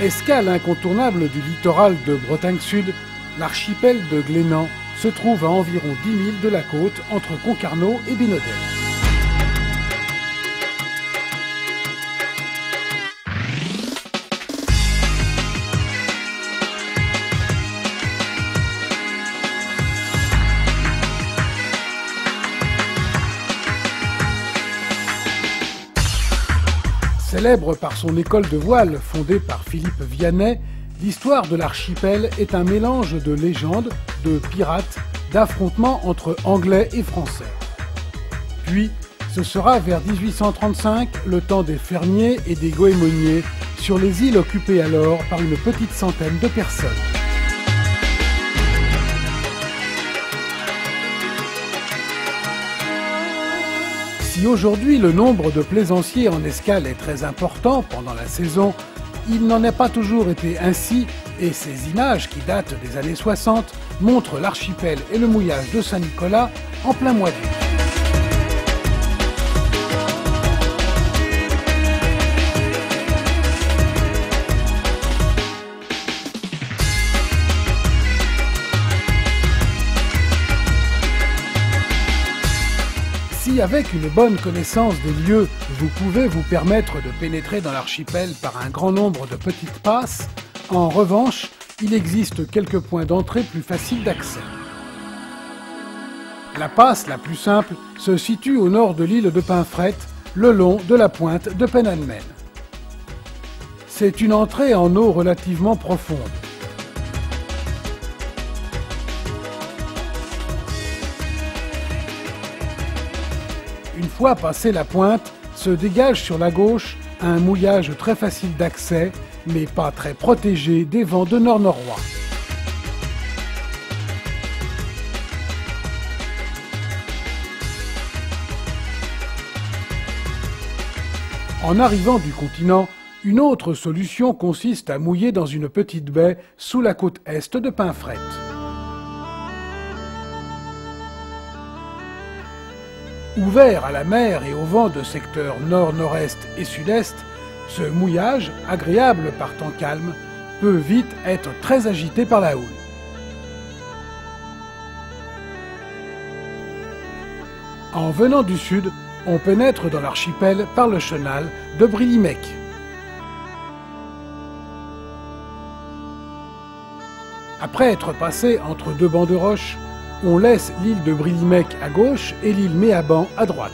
Escale incontournable du littoral de Bretagne Sud, l'archipel de Glénan se trouve à environ 10 000 de la côte entre Concarneau et Bénodet. Célèbre par son école de voile fondée par Philippe Vianney, l'histoire de l'archipel est un mélange de légendes, de pirates, d'affrontements entre Anglais et Français. Puis, ce sera vers 1835 le temps des fermiers et des goémoniers sur les îles occupées alors par une petite centaine de personnes. Si aujourd'hui le nombre de plaisanciers en escale est très important pendant la saison, il n'en a pas toujours été ainsi et ces images qui datent des années 60 montrent l'archipel et le mouillage de Saint-Nicolas en plein mois d'août. Si avec une bonne connaissance des lieux, vous pouvez vous permettre de pénétrer dans l'archipel par un grand nombre de petites passes, en revanche, il existe quelques points d'entrée plus faciles d'accès. La passe la plus simple se situe au nord de l'île de Pinfret, le long de la pointe de Pen and Men. C'est une entrée en eau relativement profonde. Une fois passé la pointe, se dégage sur la gauche un mouillage très facile d'accès, mais pas très protégé des vents de nord-noroît. En arrivant du continent, une autre solution consiste à mouiller dans une petite baie sous la côte est de Pinfret. Ouvert à la mer et au vent de secteurs nord, nord-est et sud-est, ce mouillage, agréable par temps calme, peut vite être très agité par la houle. En venant du sud, on pénètre dans l'archipel par le chenal de Brilimec. Après être passé entre deux bancs de roches, on laisse l'île de Brilimec à gauche et l'île Méaban à droite.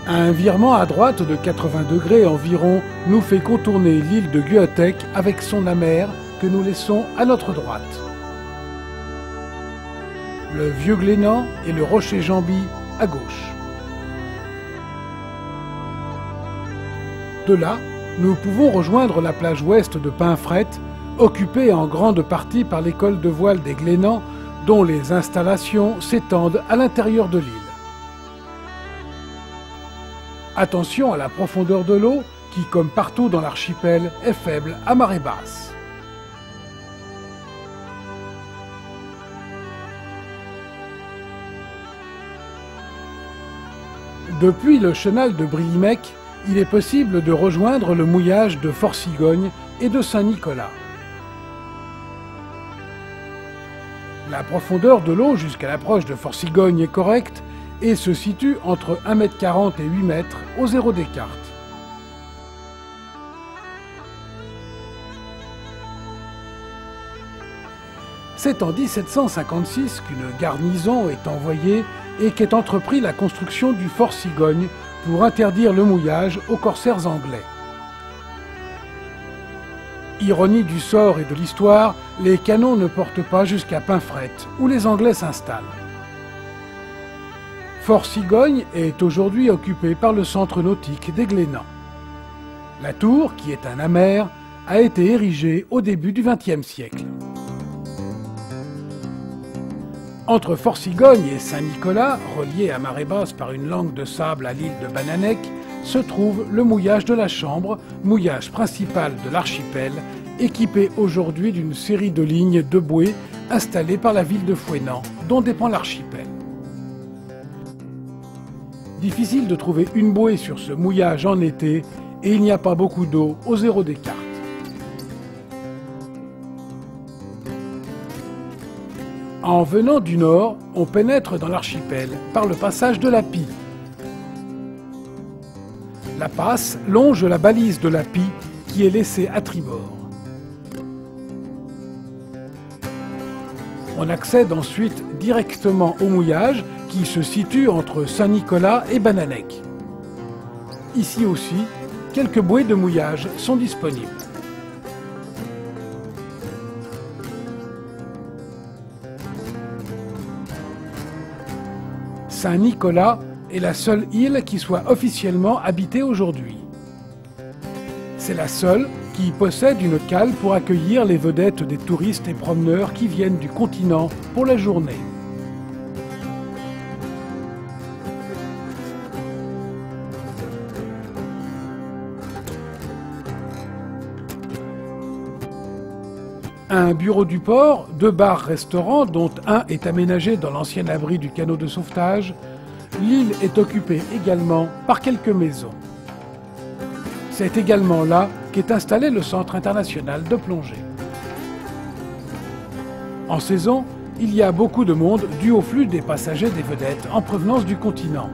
Un virement à droite de 80 degrés environ nous fait contourner l'île de Gueotec avec son amer que nous laissons à notre droite. Le vieux Glénan et le rocher Jamby à gauche. De là, nous pouvons rejoindre la plage ouest de Pinfret, occupée en grande partie par l'école de voile des Glénans, dont les installations s'étendent à l'intérieur de l'île. Attention à la profondeur de l'eau, qui, comme partout dans l'archipel, est faible à marée basse. Depuis le chenal de Brilimec, il est possible de rejoindre le mouillage de Fort-Cigogne et de Saint-Nicolas. La profondeur de l'eau jusqu'à l'approche de Fort-Cigogne est correcte et se situe entre 1,40 m et 8 m au zéro des cartes. C'est en 1756 qu'une garnison est envoyée et qu'est entrepris la construction du Fort Cigogne pour interdire le mouillage aux corsaires anglais. Ironie du sort et de l'histoire, les canons ne portent pas jusqu'à Pinfret, où les Anglais s'installent. Fort Cigogne est aujourd'hui occupé par le centre nautique des Glénans. La tour, qui est un amer, a été érigée au début du XXe siècle. Entre Fort Cigogne et Saint-Nicolas, reliés à marée basse par une langue de sable à l'île de Bananec, se trouve le mouillage de la Chambre, mouillage principal de l'archipel, équipé aujourd'hui d'une série de lignes de bouées installées par la ville de Fouesnant, dont dépend l'archipel. Difficile de trouver une bouée sur ce mouillage en été, et il n'y a pas beaucoup d'eau au zéro des cartes. En venant du nord, on pénètre dans l'archipel par le passage de la Pie. La passe longe la balise de la Pie qui est laissée à tribord. On accède ensuite directement au mouillage qui se situe entre Saint-Nicolas et Bannanech. Ici aussi, quelques bouées de mouillage sont disponibles. Saint-Nicolas est la seule île qui soit officiellement habitée aujourd'hui. C'est la seule qui possède une cale pour accueillir les vedettes des touristes et promeneurs qui viennent du continent pour la journée. Un bureau du port, 2 bars-restaurants dont un est aménagé dans l'ancien abri du canot de sauvetage, l'île est occupée également par quelques maisons. C'est également là qu'est installé le Centre international de plongée. En saison, il y a beaucoup de monde dû au flux des passagers des vedettes en provenance du continent.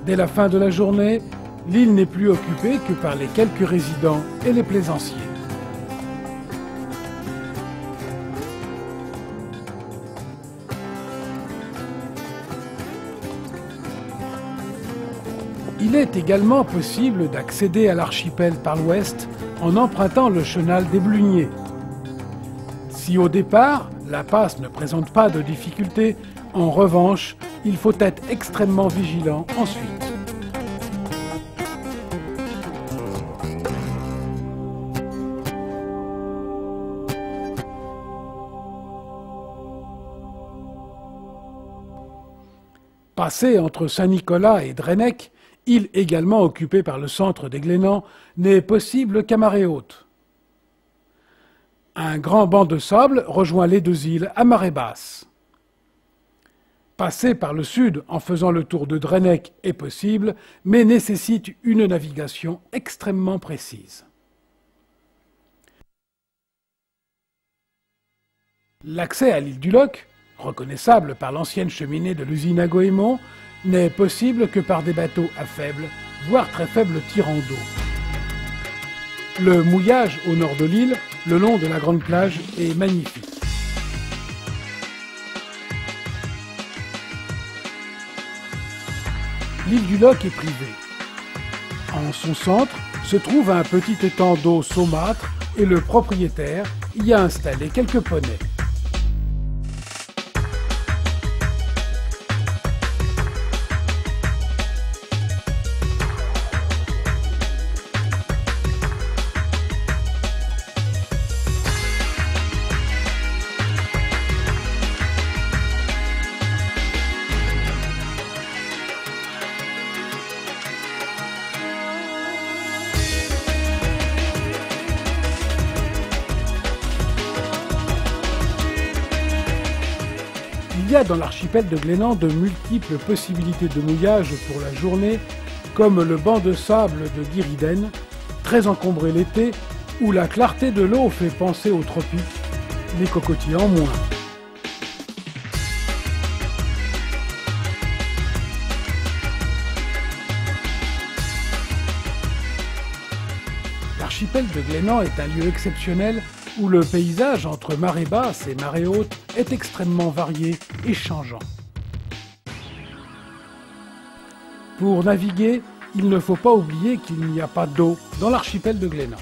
Dès la fin de la journée, l'île n'est plus occupée que par les quelques résidents et les plaisanciers. Il est également possible d'accéder à l'archipel par l'ouest en empruntant le chenal des Bluniers. Si au départ, la passe ne présente pas de difficultés, en revanche, il faut être extrêmement vigilant ensuite. Passer entre Saint-Nicolas et Drenec, île également occupée par le centre des Glénans, n'est possible qu'à marée haute. Un grand banc de sable rejoint les 2 îles à marée basse. Passer par le sud en faisant le tour de Drenec est possible, mais nécessite une navigation extrêmement précise. L'accès à l'île du Loch, reconnaissable par l'ancienne cheminée de l'usine à Goémon, n'est possible que par des bateaux à faible, voire très faible tirant d'eau. Le mouillage au nord de l'île, le long de la grande plage, est magnifique. L'île du Loch est privée. En son centre se trouve un petit étang d'eau saumâtre et le propriétaire y a installé quelques poneys. Il y a dans l'archipel de Glénan de multiples possibilités de mouillage pour la journée, comme le banc de sable de Guiriden, très encombré l'été, où la clarté de l'eau fait penser aux tropiques, les cocotiers en moins. L'archipel de Glénan est un lieu exceptionnel où le paysage entre marée basse et marée haute est extrêmement varié et changeant. Pour naviguer, il ne faut pas oublier qu'il n'y a pas d'eau dans l'archipel de Glénan.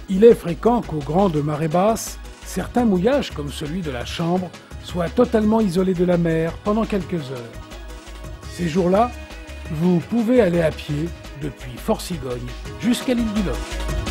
Il est fréquent qu'aux grandes marées basses, certains mouillages comme celui de la Chambre soient totalement isolés de la mer pendant quelques heures. Ces jours-là, vous pouvez aller à pied depuis Fort Cigogne jusqu'à l'île du Loch.